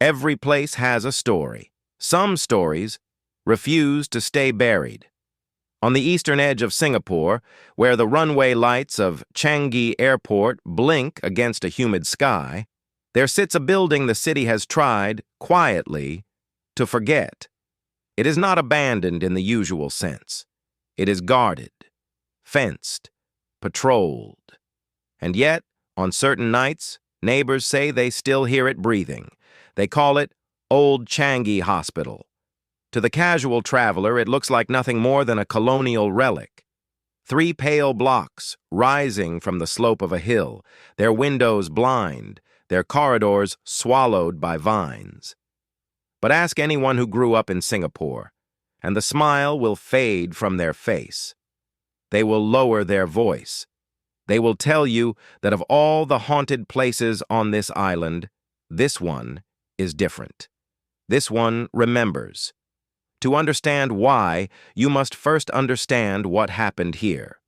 Every place has a story. Some stories refuse to stay buried. On the eastern edge of Singapore, where the runway lights of Changi Airport blink against a humid sky, there sits a building the city has tried, quietly, to forget. It is not abandoned in the usual sense. It is guarded, fenced, patrolled. And yet, on certain nights, neighbors say they still hear it breathing. They call it Old Changi Hospital. To the casual traveler, it looks like nothing more than a colonial relic. 3 pale blocks rising from the slope of a hill, their windows blind, their corridors swallowed by vines. But ask anyone who grew up in Singapore, and the smile will fade from their face. They will lower their voice. They will tell you that of all the haunted places on this island, this one is different. This one remembers. To understand why, you must first understand what happened here.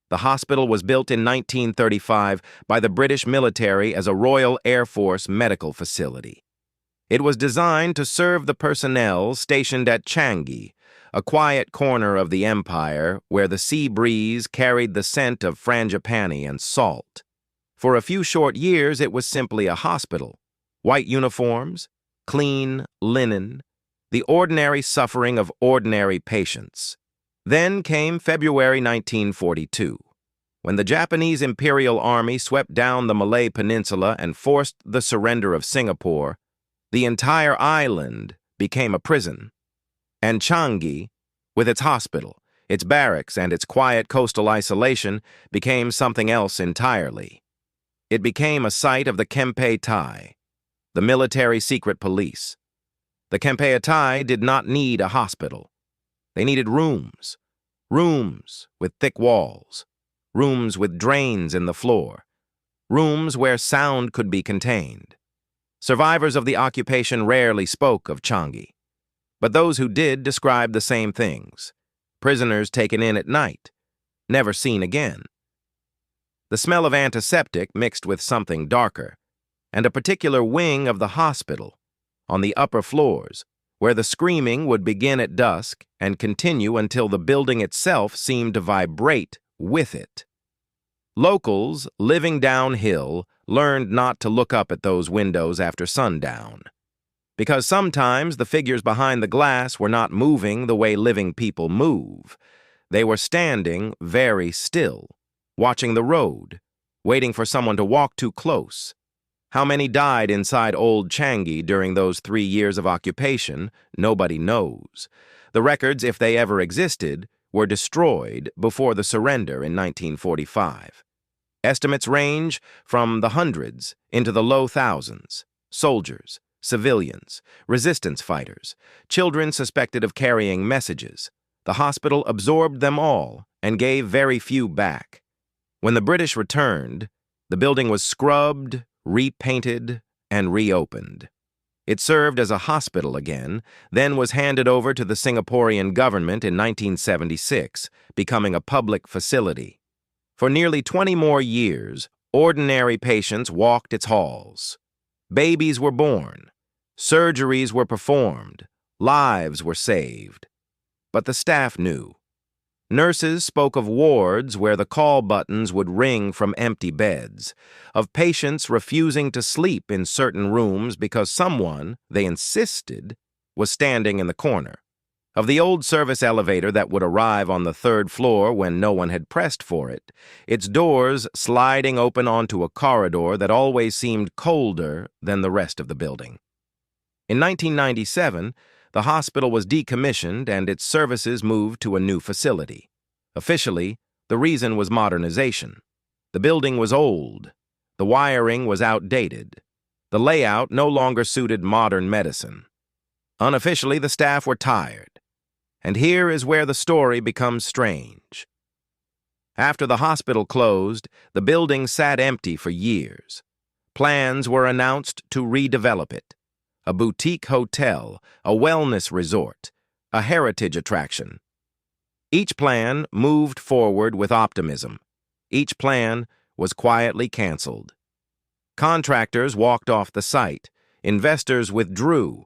The hospital was built in 1935 by the British military as a Royal Air Force medical facility. It was designed to serve the personnel stationed at Changi, a quiet corner of the empire where the sea breeze carried the scent of frangipani and salt. For a few short years, it was simply a hospital. White uniforms, clean linen, the ordinary suffering of ordinary patients. Then came February 1942, when the Japanese Imperial Army swept down the Malay Peninsula and forced the surrender of Singapore. The entire island became a prison. And Changi, with its hospital, its barracks, and its quiet coastal isolation, became something else entirely. It became a site of the Kempei Tai, the military secret police. The Kempei Tai did not need a hospital. They needed rooms. Rooms with thick walls. Rooms with drains in the floor. Rooms where sound could be contained. Survivors of the occupation rarely spoke of Changi. But those who did described the same things. Prisoners taken in at night, never seen again. The smell of antiseptic mixed with something darker, and a particular wing of the hospital, on the upper floors, where the screaming would begin at dusk and continue until the building itself seemed to vibrate with it. Locals, living downhill, learned not to look up at those windows after sundown, because sometimes the figures behind the glass were not moving the way living people move. They were standing very still, watching the road, waiting for someone to walk too close. How many died inside Old Changi during those 3 years of occupation, nobody knows. The records, if they ever existed, were destroyed before the surrender in 1945. Estimates range from the hundreds into the low thousands. Soldiers, civilians, resistance fighters, children suspected of carrying messages. The hospital absorbed them all and gave very few back. When the British returned, the building was scrubbed, repainted, and reopened. It served as a hospital again, then was handed over to the Singaporean government in 1976, becoming a public facility. For nearly 20 more years, ordinary patients walked its halls. Babies were born, surgeries were performed, lives were saved. But the staff knew. Nurses spoke of wards where the call buttons would ring from empty beds, of patients refusing to sleep in certain rooms because someone, they insisted, was standing in the corner, of the old service elevator that would arrive on the 3rd floor when no one had pressed for it, its doors sliding open onto a corridor that always seemed colder than the rest of the building. In 1997, the hospital was decommissioned and its services moved to a new facility. Officially, the reason was modernization. The building was old. The wiring was outdated. The layout no longer suited modern medicine. Unofficially, the staff were tired. And here is where the story becomes strange. After the hospital closed, the building sat empty for years. Plans were announced to redevelop it. A boutique hotel, a wellness resort, a heritage attraction. Each plan moved forward with optimism. Each plan was quietly canceled. Contractors walked off the site, Investors withdrew.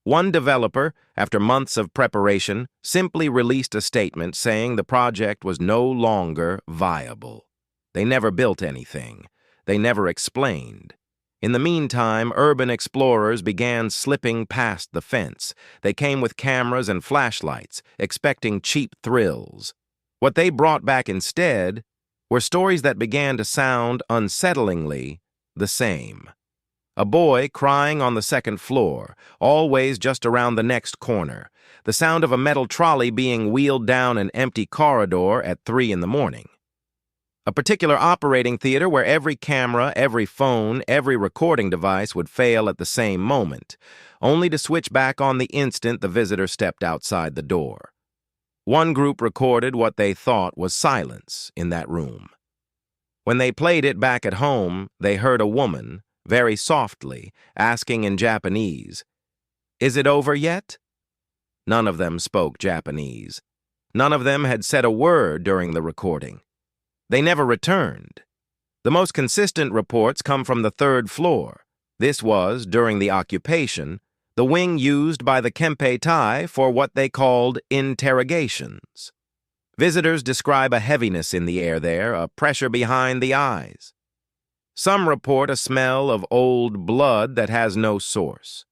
One developer, after months of preparation, simply released a statement saying the project was no longer viable. They never built anything. They never explained. In the meantime, urban explorers began slipping past the fence. They came with cameras and flashlights, expecting cheap thrills. What they brought back instead were stories that began to sound unsettlingly the same. A boy crying on the second floor, always just around the next corner. The sound of a metal trolley being wheeled down an empty corridor at 3 a.m. A particular operating theater where every camera, every phone, every recording device would fail at the same moment, only to switch back on the instant the visitor stepped outside the door. One group recorded what they thought was silence in that room. When they played it back at home, they heard a woman, very softly, asking in Japanese, "Is it over yet?" None of them spoke Japanese. None of them had said a word during the recording. They never returned. The most consistent reports come from the 3rd floor. This was, during the occupation, the wing used by the Kempeitai for what they called interrogations. Visitors describe a heaviness in the air there, a pressure behind the eyes. Some report a smell of old blood that has no source.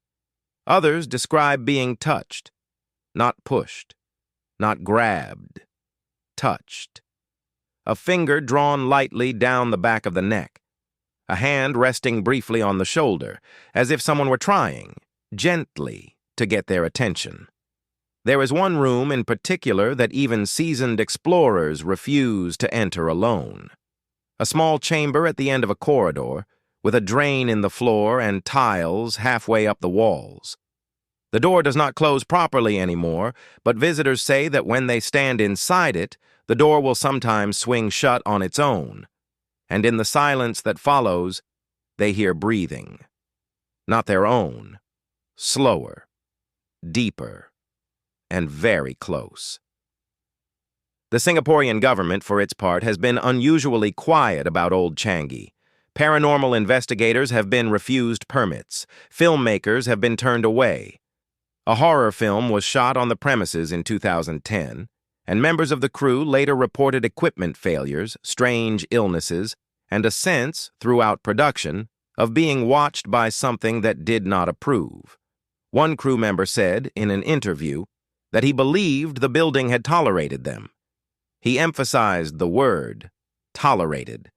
Others describe being touched, not pushed, not grabbed, touched. A finger drawn lightly down the back of the neck, a hand resting briefly on the shoulder, as if someone were trying, gently, to get their attention. There is one room in particular that even seasoned explorers refuse to enter alone. A small chamber at the end of a corridor, with a drain in the floor and tiles halfway up the walls. The door does not close properly anymore, but visitors say that when they stand inside it, the door will sometimes swing shut on its own, and in the silence that follows, they hear breathing. Not their own, slower, deeper, and very close. The Singaporean government, for its part, has been unusually quiet about Old Changi. Paranormal investigators have been refused permits. Filmmakers have been turned away. A horror film was shot on the premises in 2010, and members of the crew later reported equipment failures, strange illnesses, and a sense, throughout production, of being watched by something that did not approve. One crew member said, in an interview, that he believed the building had tolerated them. He emphasized the word, tolerated,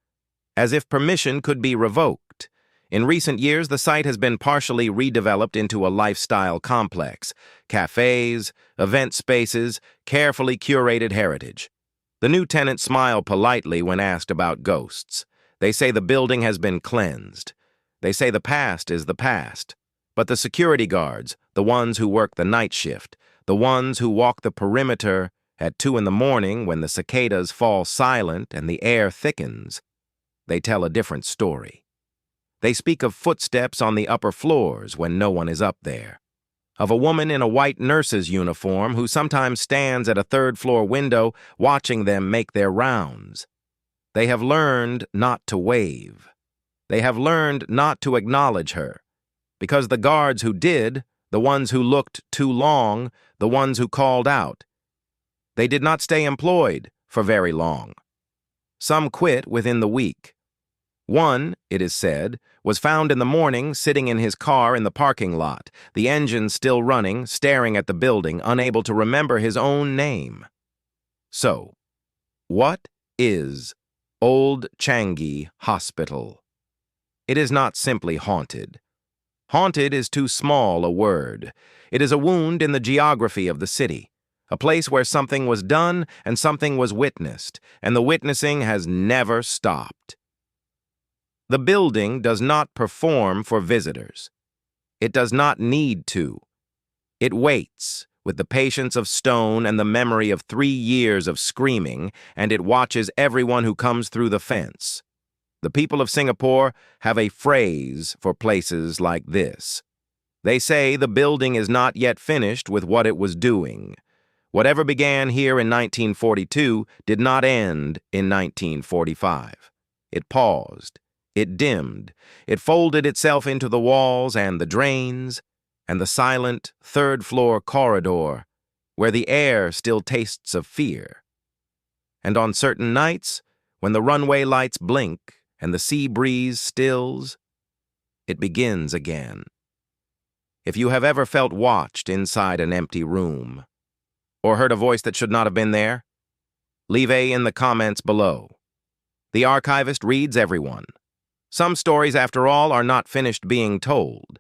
as if permission could be revoked. In recent years, the site has been partially redeveloped into a lifestyle complex, cafes, event spaces, carefully curated heritage. The new tenants smile politely when asked about ghosts. They say the building has been cleansed. They say the past is the past. But the security guards, the ones who work the night shift, the ones who walk the perimeter at 2 a.m. when the cicadas fall silent and the air thickens, they tell a different story. They speak of footsteps on the upper floors when no one is up there, of a woman in a white nurse's uniform who sometimes stands at a 3rd-floor window watching them make their rounds. They have learned not to wave. They have learned not to acknowledge her, because the guards who did, the ones who looked too long, the ones who called out, they did not stay employed for very long. Some quit within the week. One, it is said, was found in the morning sitting in his car in the parking lot, the engine still running, staring at the building, unable to remember his own name. So, what is Old Changi Hospital? It is not simply haunted. Haunted is too small a word. It is a wound in the geography of the city, a place where something was done and something was witnessed, and the witnessing has never stopped. The building does not perform for visitors. It does not need to. It waits, with the patience of stone and the memory of 3 years of screaming, and it watches everyone who comes through the fence. The people of Singapore have a phrase for places like this. They say the building is not yet finished with what it was doing. Whatever began here in 1942 did not end in 1945. It paused. It dimmed. It folded itself into the walls and the drains and the silent third-floor corridor where the air still tastes of fear. And on certain nights, when the runway lights blink and the sea breeze stills, it begins again. If you have ever felt watched inside an empty room, or heard a voice that should not have been there, leave a in the comments below. The Archivist reads everyone. Some stories, after all, are not finished being told.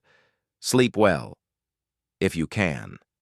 Sleep well, if you can.